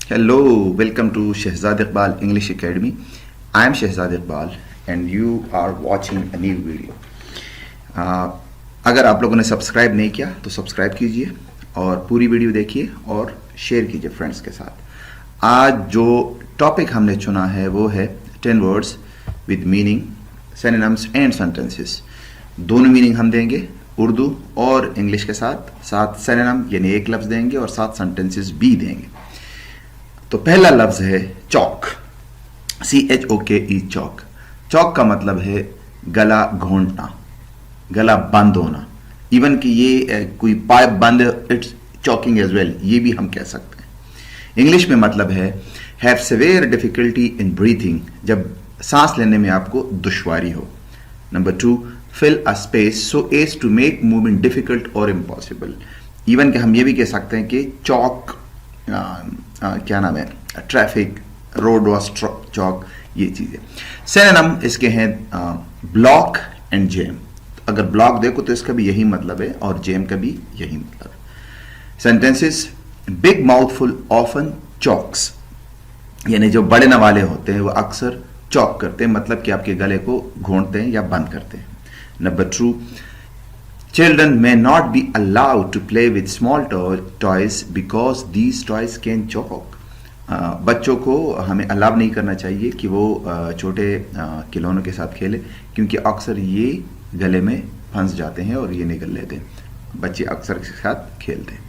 Hello, welcome to Shehzad Iqbal English Academy. I am Shehzad Iqbal and you are watching a new video. अगर आप लोगों ने subscribe नहीं किया तो सब्सक्राइब कीजिए और पूरी वीडियो देखिए और शेयर कीजिए फ्रेंड्स के साथ। आज जो टॉपिक हमने चुना है वो है 10 words with meaning, synonyms and sentences. दोनों मीनिंग हम देंगे, उर्दू और इंग्लिश के साथ। साथ सिनोनिम यानी एक लफ्ज़ देंगे और साथ सेंटेंसेस भी देंगे। तो पहला लफ्ज है चौक, CHOKE, चौक। चौक का मतलब है गला घोंटना, गला बंद होना। इवन कि ये कोई पाइप बंद, इट्स चॉकिंग एज वेल, ये भी हम कह सकते हैं। इंग्लिश में मतलब है have severe difficulty in breathing, जब सांस लेने में आपको दुश्वारी हो। Number 2, fill a space so as to make movement difficult और इम्पॉसिबल। इवन कि हम ये भी कह सकते हैं कि चौक क्या नाम है, ट्रैफिक, रोड वॉज चौक, ये चीजें। सिनोनिम इसके हैं ब्लॉक एंड जैम। अगर ब्लॉक देखो तो इसका भी यही मतलब है और जैम का भी यही मतलब है। Sentences, big mouthful often chalks, यानी जो बड़े नवाले होते हैं वो अक्सर चौक करते हैं, मतलब कि आपके गले को घोंटते हैं या बंद करते हैं। Number 2, children may not be allowed to play with small toys because these toys can choke. बच्चों को हमें अलाउ नहीं करना चाहिए कि वो छोटे खिलौनों के साथ खेले, क्योंकि अक्सर ये गले में फंस जाते हैं और ये निकल लेते हैं। बच्चे अक्सर इसके साथ खेलते हैं।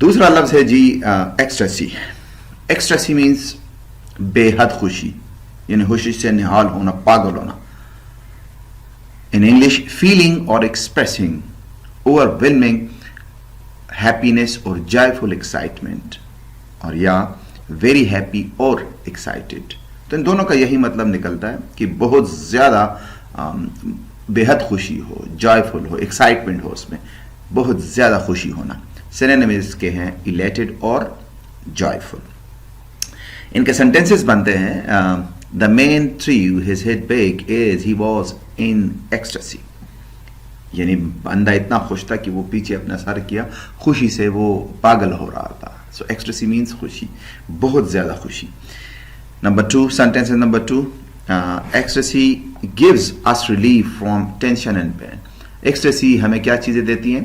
दूसरा लफ्ज है जी एक्सट्रेसी। एक्सट्रेसी मीन्स बेहद खुशी, यानी खुशी से निहाल होना, पागल होना। In English, feeling or expressing overwhelming happiness or joyful excitement, और या very happy or excited। तो इन दोनों का यही मतलब निकलता है कि बहुत ज़्यादा बेहद खुशी हो, joyful हो, excitement हो, उसमें बहुत ज़्यादा खुशी होना। सिनोनिम इसके हैं elated और joyful। इनके सेंटेंसेस बनते हैं The man threw his head back as he was in ecstasy, यानी बंदा इतना खुश था कि वो पीछे अपना सर किया, खुशी से वो पागल हो रहा था। So ecstasy means खुशी, बहुत ज्यादा खुशी। Number 2, sentence number 2, ecstasy gives us relief from tension and pain। ecstasy हमें क्या चीजें देती हैं?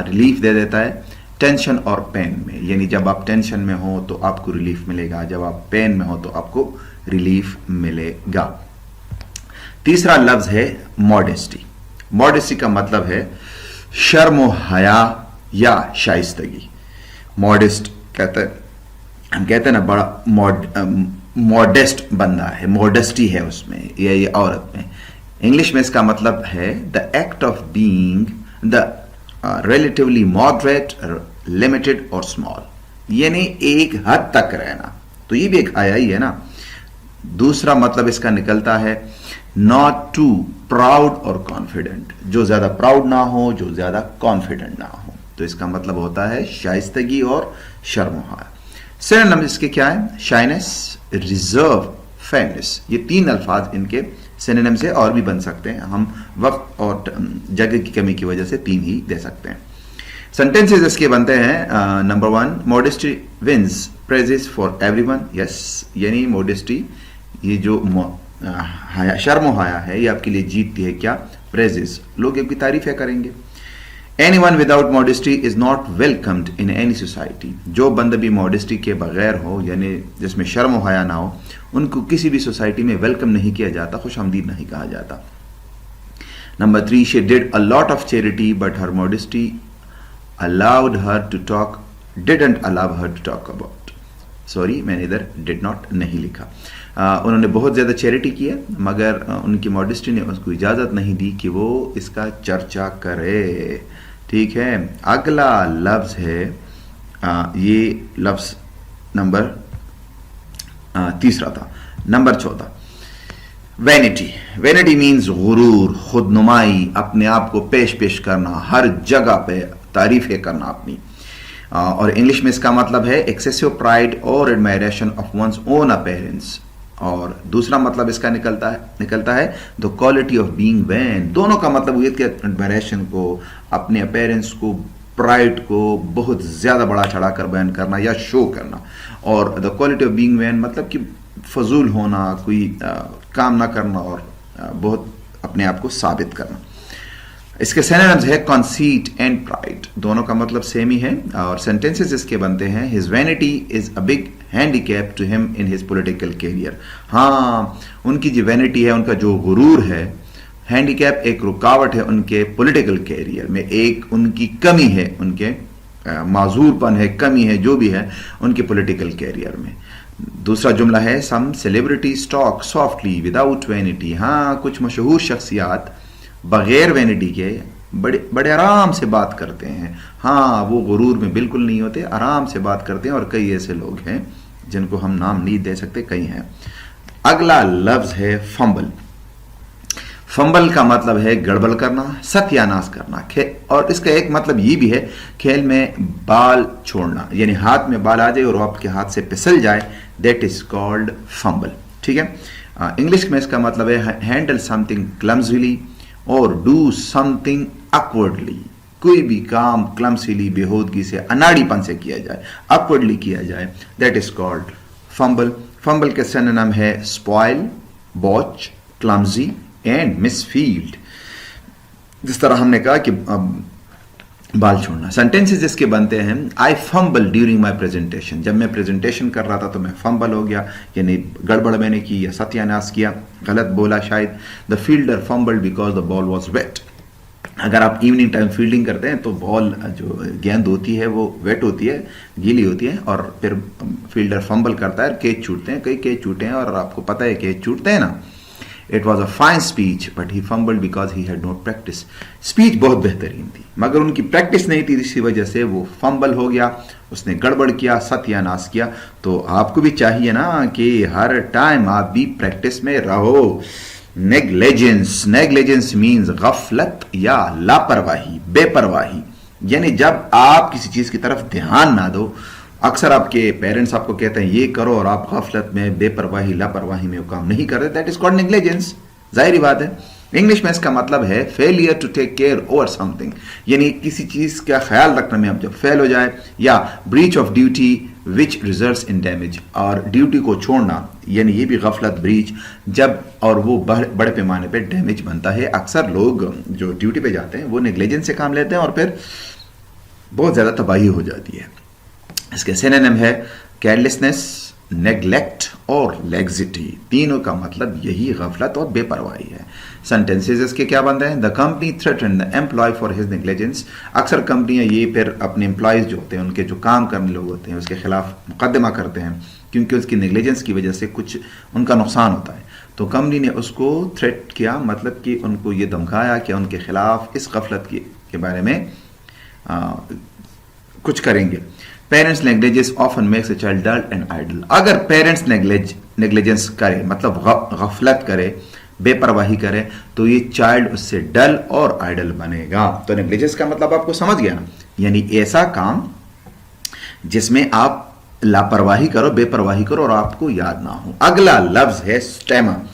रिलीफ दे देता है टेंशन और पेन में, यानी जब आप टेंशन में हो तो आपको रिलीफ मिलेगा, जब आप पेन में हो तो आपको रिलीफ मिलेगा। तीसरा लफ्ज है मॉडेस्टी। मॉडेस्टी का मतलब है शर्म व हया या शाइस्तगी। मॉडेस्ट कहते हैं, हम कहते हैं ना बड़ा मॉडेस्ट बंदा है, मॉडेस्टी है उसमें, ये औरत में। इंग्लिश में इसका मतलब है the act of being the relatively moderate, limited और स्मॉल, यानी एक हद तक रहना। तो ये भी एक हया ही है ना। दूसरा मतलब इसका निकलता है नॉट टू प्राउड और कॉन्फिडेंट, जो ज्यादा प्राउड ना हो, जो ज्यादा कॉन्फिडेंट ना हो। तो इसका मतलब होता है शाइस्तगी और शर्मोहार। सिनोनिम इसके क्या है? Shyness, reserve, fairness. ये 3 अल्फाज इनके सिनोनिम से और भी बन सकते हैं, हम वक्त और जगह की कमी की वजह से 3 ही दे सकते हैं। सेंटेंसेस इसके बनते हैं number 1, modesty wins praises for everyone. Yes, यानी मॉडेस्टी, ये जो शर्म हाया है, ये आपके लिए जीतती है क्या? प्रेजेस, लोग आपकी तारीफें करेंगे। Anyone without modesty is not welcomed in any society. जो बंदा भी मॉडेस्टी के बगैर हो, यानी जिसमें शर्म हाया ना हो, उनको किसी भी सोसाइटी में वेलकम नहीं किया जाता, खुशामदीद नहीं कहा जाता। Number 3, she did a lot of charity but her modesty allowed her to talk, didn't allow her to talk about। Sorry, मैंने इधर डिड नॉट नहीं लिखा। उन्होंने बहुत ज़्यादा चैरिटी की है, मगर उनकी मॉडेस्टी ने उसको इजाज़त नहीं दी कि वो इसका चर्चा करे। ठीक है, अगला लफ्ज़ है ये लफ्ज़ नंबर 3 था। Number 14, vanity. वैनिटी मीन्स गुरूर, खुदनुमाई, अपने आप को पेश करना, हर जगह पे तारीफें करना अपनी। और इंग्लिश में इसका मतलब है एक्सेसिव प्राइड और admiration of one's own appearance. और दूसरा मतलब इसका निकलता है the quality of being vain. दोनों का मतलब ये कि एडमायरेशन को, अपने अपीयरेंस को प्राइड को बहुत ज्यादा बड़ा चढ़ाकर बयान करना या शो करना। और the quality of being vain मतलब कि फजूल होना, कोई काम ना करना और बहुत अपने आप को साबित करना। इसके सिनोनिम्स है कंसीट एंड प्राइड, दोनों का मतलब सेम ही है। और सेंटेंसेस इसके बनते हैं his vanity is a big handicap to him in his political career. हाँ, उनकी जो वैनिटी है, उनका जो गुरूर है, हैंडीकैप एक रुकावट है उनके पॉलिटिकल कैरियर में, एक उनकी कमी है, उनके माजूरपन है, कमी है, जो भी है उनके पॉलिटिकल कैरियर में। दूसरा जुमला है some celebrities talk softly without vanity. हाँ, कुछ मशहूर शख्सियात बगैर वैनिटी के बड़े बड़े आराम से बात करते हैं। हाँ, वो गुरूर में बिल्कुल नहीं होते, आराम से बात करते हैं। और कई ऐसे लोग हैं जिनको हम नाम नहीं दे सकते, कई हैं। अगला लफ्ज है फंबल। फंबल का मतलब है गड़बड़ करना, सत्यानाश करना। और इसका एक मतलब ये भी है खेल में बाल छोड़ना, यानी हाथ में बाल आ जाए और आपके हाथ से फिसल जाए, दैट इज कॉल्ड फंबल। ठीक है। इंग्लिश में इसका मतलब है हैंडल समथिंग क्लमजीली और डू समथिंग awkwardly। कोई भी काम क्लमसीली, बेहूदगी से, अनाड़ीपन से किया जाए, awkwardly किया जाए, that is called fumble. Fumble के सिनोनिम है स्पॉइल, बॉच, क्लमजी एंड मिसफील्ड। जिस तरह हमने कहा कि बाल छोड़ना। सेंटेंसेस इसके बनते हैं आई फंबल ड्यूरिंग माई प्रेजेंटेशन। जब मैं प्रेजेंटेशन कर रहा था तो मैं फंबल हो गया, यानी गड़बड़ मैंने की या सत्यानाश किया, गलत बोला शायद। The fielder fumbled because the ball was wet. अगर आप इवनिंग टाइम फील्डिंग करते हैं तो बॉल जो गेंद होती है वो वेट होती है, गीली होती है, और फिर फील्डर फंबल करता है, कैच छूटते हैं। कई कैच छूटे हैं और आपको पता है कैच छूटते हैं ना। It was a fine speech, but he fumbled because he had not practice. Speech बहुत बेहतरीन थी मगर उनकी प्रैक्टिस नहीं थी, इसी वजह से वो फंबल हो गया, उसने गड़बड़ किया, सत्यानाश किया। तो आपको भी चाहिए ना कि हर टाइम आप भी प्रैक्टिस में रहो। नेग्लिजेंस, नेग्लिजेंस मीन्स गफलत या लापरवाही, बेपरवाही, यानी जब आप किसी चीज की तरफ ध्यान ना दो। अक्सर आपके पेरेंट्स आपको कहते हैं ये करो और आप गफलत में, बेपरवाही, लापरवाही में वो काम नहीं कर रहे, दैट इज कॉल्ड नेग्लिजेंस। जाहिर बात है। इंग्लिश में इसका मतलब है failure to take care over something, यानी किसी चीज का ख्याल रखने में अब जब फेल हो जाए, या breach of duty which results in damage, और ड्यूटी को छोड़ना, यानी ये भी गफलत, ब्रीच, जब और वो बड़े पैमाने पे डैमेज बनता है। अक्सर लोग जो ड्यूटी पे जाते हैं वो नेग्लिजेंस से काम लेते हैं और फिर बहुत ज्यादा तबाही हो जाती है। इसके सिनोनिम है केयरलेसनेस, नेग्लेक्ट और लैक्सिटी। तीनों का मतलब यही गफलत और बेपरवाही है। सेंटेंसेस इसके क्या बनते हैं? The company threatened the employ for his negligence. अक्सर कंपनियां ये फिर अपने एम्प्लॉयज जो होते हैं, उनके जो काम करने लोग होते हैं, उसके खिलाफ मुकदमा करते हैं क्योंकि उसकी नेग्लिजेंस की वजह से कुछ उनका नुकसान होता है। तो कंपनी ने उसको थ्रेट किया, मतलब कि उनको ये धमकाया कि उनके खिलाफ इस गफलत के बारे में कुछ करेंगे। Parents negligence often makes a child dull and idle. अगर पेरेंट्स नेग्लिजेंस करे, मतलब गफलत करे, बेपरवाही करे, तो ये चाइल्ड उससे डल और आइडल बनेगा। तो नेग्लिजेंस का मतलब आपको समझ गया ना, यानी ऐसा काम जिसमें आप लापरवाही करो, बेपरवाही करो और आपको याद ना हो। अगला लफ्ज है स्टैमर।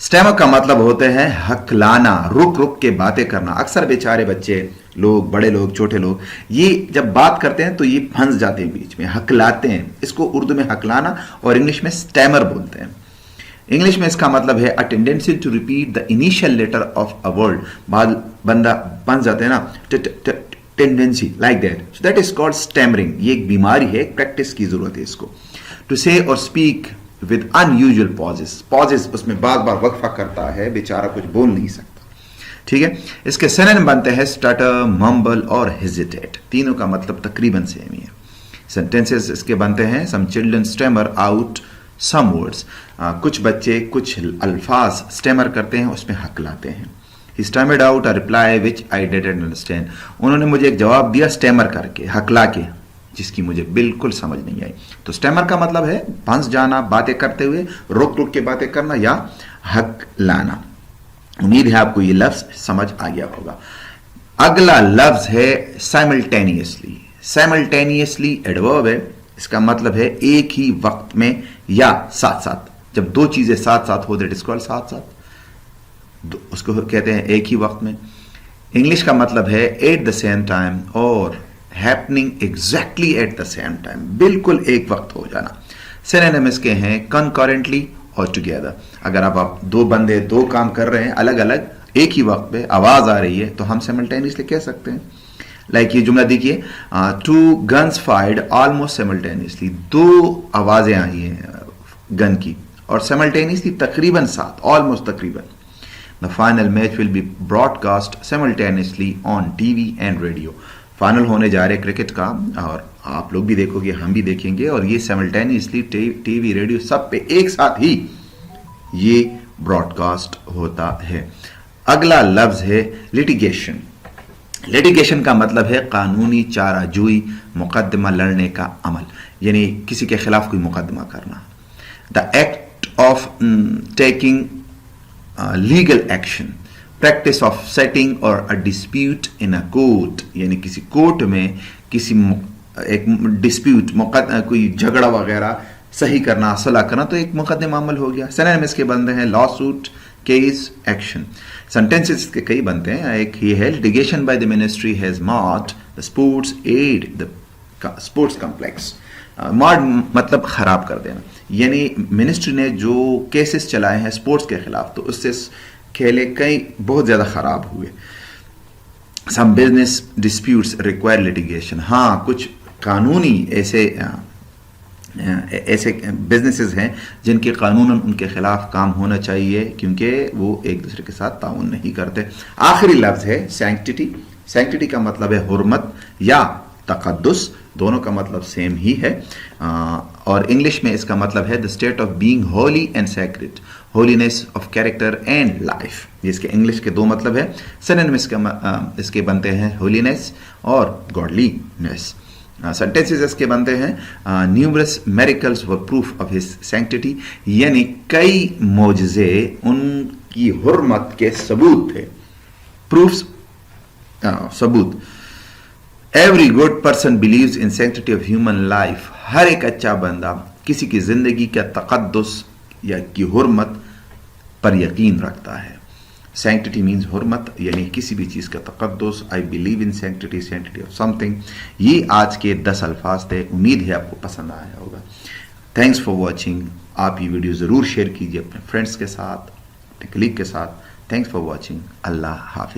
स्टैमर का मतलब होते हैं हकलाना, रुक रुक के बातें करना। अक्सर बेचारे बच्चे लोग, बड़े लोग, छोटे लोग, ये जब बात करते हैं तो ये फंस जाते हैं बीच में, हकलाते हैं। इसको उर्दू में हकलाना और इंग्लिश में स्टैमर बोलते हैं। इंग्लिश में इसका मतलब है a tendency to repeat the initial letter of a word. बाद बंदा फंस जाते हैं ना, tendency like that, so that is called stammering. ये एक बीमारी है, प्रैक्टिस की जरूरत है इसको। टू से और speak with unusual pauses, pauses उसमें बार बार वक्फा करता है, बेचारा कुछ बोल नहीं सकता। ठीक है। इसके सिनोनिम बनते हैं स्टटर, मम्बल और हेजिटेट। तीनों का मतलब तकरीबन सेम ही है। सेंटेंसेस इसके बनते हैं some children stammer out some words. कुछ बच्चे कुछ अल्फाज स्टैमर करते हैं, उसमें हकलाते हैं। He stammered out a reply which I didn't understand. उन्होंने मुझे एक जवाब दिया स्टैमर करके, हकला के, जिसकी मुझे बिल्कुल समझ नहीं आई। तो स्टैमर का मतलब है फंस जाना, बातें करते हुए रुक रुक के बातें करना या हकलाना। उम्मीद है आपको ये लफ्ज समझ आ गया होगा। अगला लफ्ज है साइमल्टेनियसली। साइमल्टेनियसली एडवर्ब है, इसका मतलब है एक ही वक्त में या साथ साथ। जब दो चीजें साथ साथ हो दैट इज कॉल्ड साथ साथ, उसको कहते हैं एक ही वक्त में। इंग्लिश का मतलब है एट द सेम टाइम और happening exactly at the same time, बिल्कुल एक वक्त हो जाना। सिनोनिम्स के हैं कंकरेंटली और टुगेदर। अगर आप दो बंदे दो काम कर रहे हैं अलग अलग एक ही वक्त पे, आवाज आ रही है तो हम सिमल्टेनियसली कह सकते हैं। लाइक ये जुमला देखिए, two guns fired almost simultaneously, दो आवाजें आई हैं गन की और सिमल्टेनियसली तकरीबन साथ, ऑलमोस्ट तकरीबन। The final match will be broadcast simultaneously on TV and radio. Final होने जा रहे क्रिकेट का और आप लोग भी देखोगे, हम भी देखेंगे, और ये सिमल्टेनियसली टीवी रेडियो सब पे एक साथ ही ये ब्रॉडकास्ट होता है। अगला लफ्ज है लिटिगेशन। लिटिगेशन का मतलब है कानूनी चाराजोई, मुकदमा लड़ने का अमल, यानी किसी के खिलाफ कोई मुकदमा करना। The act of taking legal action, practice of setting और a dispute in a court, यानी किसी कोर्ट में किसी एक डिस्प्यूट, कोई झगड़ा वगैरह सही करना, सुलह करना, तो एक मुकदमा अमल हो गया। सिनोनिम्स के बनते हैं law suit, case, action. Sentences के कई बनते हैं। एक ही है litigation by the ministry has marked the sports aid the sports complex. Marred मतलब खराब कर देना, यानी मिनिस्ट्री ने जो केसेस चलाए हैं स्पोर्ट्स के खिलाफ तो उससे खेले कई बहुत ज्यादा खराब हुए। Some business disputes require litigation, हाँ कुछ कानूनी ऐसे बिजनेसेस हैं जिनके कानून उनके खिलाफ काम होना चाहिए क्योंकि वो एक दूसरे के साथ ताउन नहीं करते। आखिरी लफ्ज है सैंक्टिटी। सैंक्टिटी का मतलब है हुर्मत या तकद्दुस, दोनों का मतलब सेम ही है। और इंग्लिश में इसका मतलब है the state of being Holi and sacred, holiness of character and life. इसके इंग्लिश के दो मतलब है। सिनोनिम्स इसके बनते हैं होलीनेस और गॉडलीनेस। सेंटेंसेस इसके बनते हैं numerous miracles were proof of his sanctity, यानी कई मोजज़े उनकी हुर्मत के सबूत थे। प्रूफ्स सबूत। Every good person believes in sanctity of human life, हर एक अच्छा बंदा किसी की जिंदगी का तकद्दुस या की हुर्मत पर यकीन रखता है। सैंक्टिटी मीन्स हुर्मत, यानी किसी भी चीज़ का तकद्दुस। I believe in sanctity, sanctity of something. ये आज के 10 अल्फाज थे, उम्मीद है आपको पसंद आया होगा। Thanks for watching. आप ये वीडियो ज़रूर शेयर कीजिए अपने फ्रेंड्स के साथ, अपने कलीग के साथ। Thanks for watching. Allah Hafiz.